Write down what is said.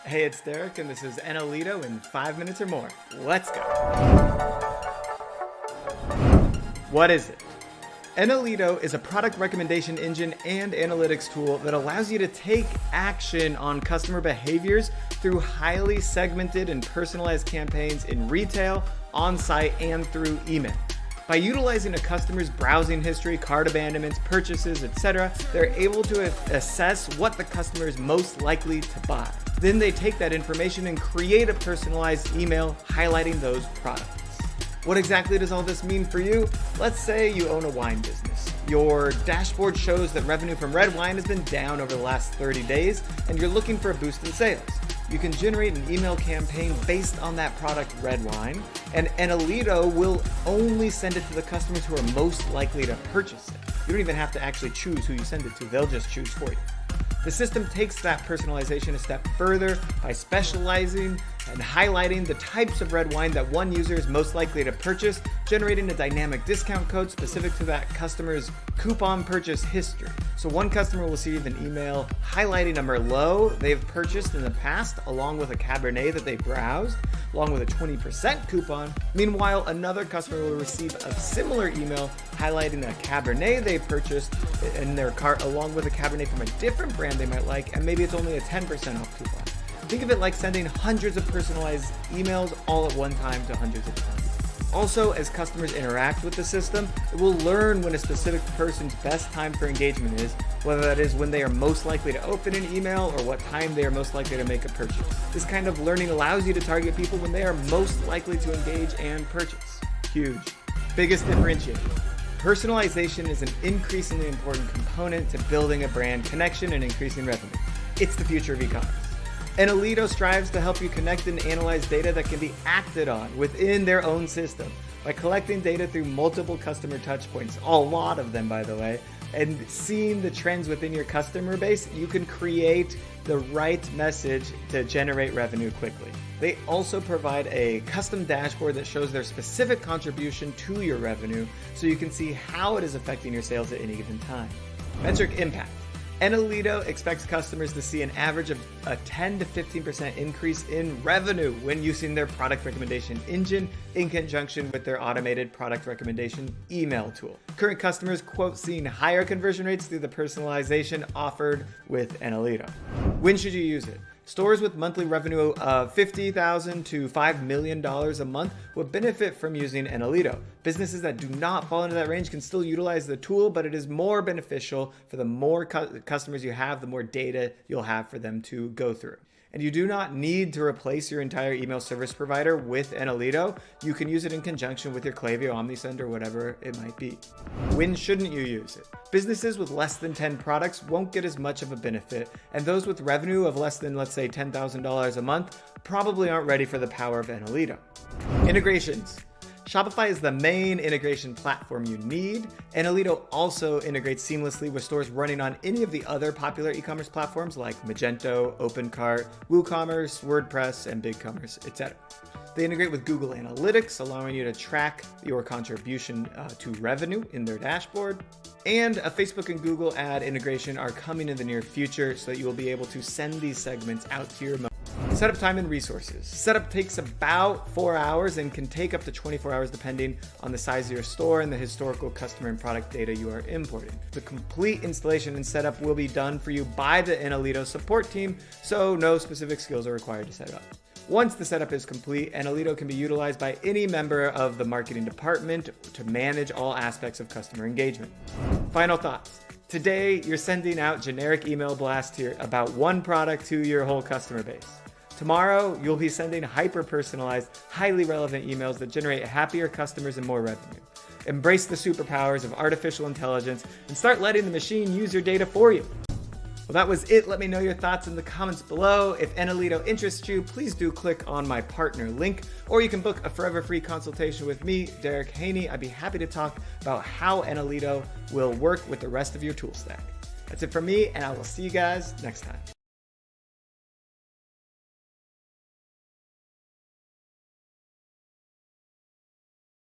Hey, it's Derek, and this is Enalito in 5 minutes or more. Let's go. What is it? Enalito is a product recommendation engine and analytics tool that allows you to take action on customer behaviors through highly segmented and personalized campaigns in retail, on-site, and through email. By utilizing a customer's browsing history, cart abandonments, purchases, etc., they're able to assess what the customer is most likely to buy. Then they take that information and create a personalized email highlighting those products. What exactly does all this mean for you? Let's say you own a wine business. Your dashboard shows that revenue from red wine has been down over the last 30 days, and you're looking for a boost in sales. You can generate an email campaign based on that product, red wine, and Enalito will only send it to the customers who are most likely to purchase it. You don't even have to actually choose who you send it to. They'll just choose for you. The system takes that personalization a step further by specializing and highlighting the types of red wine that one user is most likely to purchase, generating a dynamic discount code specific to that customer's coupon purchase history. So one customer will receive an email highlighting a Merlot they've purchased in the past, along with a Cabernet that they browsed, along with a 20% coupon. Meanwhile, another customer will receive a similar email highlighting a Cabernet they purchased in their cart, along with a Cabernet from a different brand they might like, and maybe it's only a 10% off coupon. Think of it like sending hundreds of personalized emails all at one time to hundreds of clients. Also, as customers interact with the system, it will learn when a specific person's best time for engagement is, whether that is when they are most likely to open an email or what time they are most likely to make a purchase. This kind of learning allows you to target people when they are most likely to engage and purchase. Huge. Biggest differentiator. Personalization is an increasingly important component to building a brand connection and increasing revenue. It's the future of e-commerce. Enalito strives to help you connect and analyze data that can be acted on within their own system by collecting data through multiple customer touchpoints, a lot of them, by the way, and seeing the trends within your customer base. You can create the right message to generate revenue quickly. They also provide a custom dashboard that shows their specific contribution to your revenue so you can see how it is affecting your sales at any given time. Metric impact. Enalito expects customers to see an average of a 10 to 15% increase in revenue when using their product recommendation engine in conjunction with their automated product recommendation email tool. Current customers quote seeing higher conversion rates through the personalization offered with Enalito. When should you use it? Stores with monthly revenue of $50,000 to $5 million a month will benefit from using Enalito. Businesses that do not fall into that range can still utilize the tool, but it is more beneficial for the more customers you have, the more data you'll have for them to go through. And you do not need to replace your entire email service provider with Enalito. You can use it in conjunction with your Klaviyo, OmniSend, or whatever it might be. When shouldn't you use it? Businesses with less than 10 products won't get as much of a benefit, and those with revenue of less than, let's say, $10,000 a month probably aren't ready for the power of Enalito. Integrations. Shopify is the main integration platform you need. Enalito also integrates seamlessly with stores running on any of the other popular e-commerce platforms like Magento, OpenCart, WooCommerce, WordPress, and BigCommerce, etc. They integrate with Google Analytics, allowing you to track your contribution to revenue in their dashboard. And a Facebook and Google ad integration are coming in the near future so that you will be able to send these segments out to your Setup time and resources. Setup takes about 4 hours and can take up to 24 hours depending on the size of your store and the historical customer and product data you are importing. The complete installation and setup will be done for you by the Enalito support team, so no specific skills are required to set it up. Once the setup is complete, Enalito can be utilized by any member of the marketing department to manage all aspects of customer engagement. Final thoughts. Today, you're sending out generic email blasts here about one product to your whole customer base. Tomorrow, you'll be sending hyper-personalized, highly relevant emails that generate happier customers and more revenue. Embrace the superpowers of artificial intelligence and start letting the machine use your data for you. Well, that was it. Let me know your thoughts in the comments below. If Enalito interests you, please do click on my partner link, or you can book a forever free consultation with me, Derek Haney. I'd be happy to talk about how Enalito will work with the rest of your tool stack. That's it from me, and I will see you guys next time.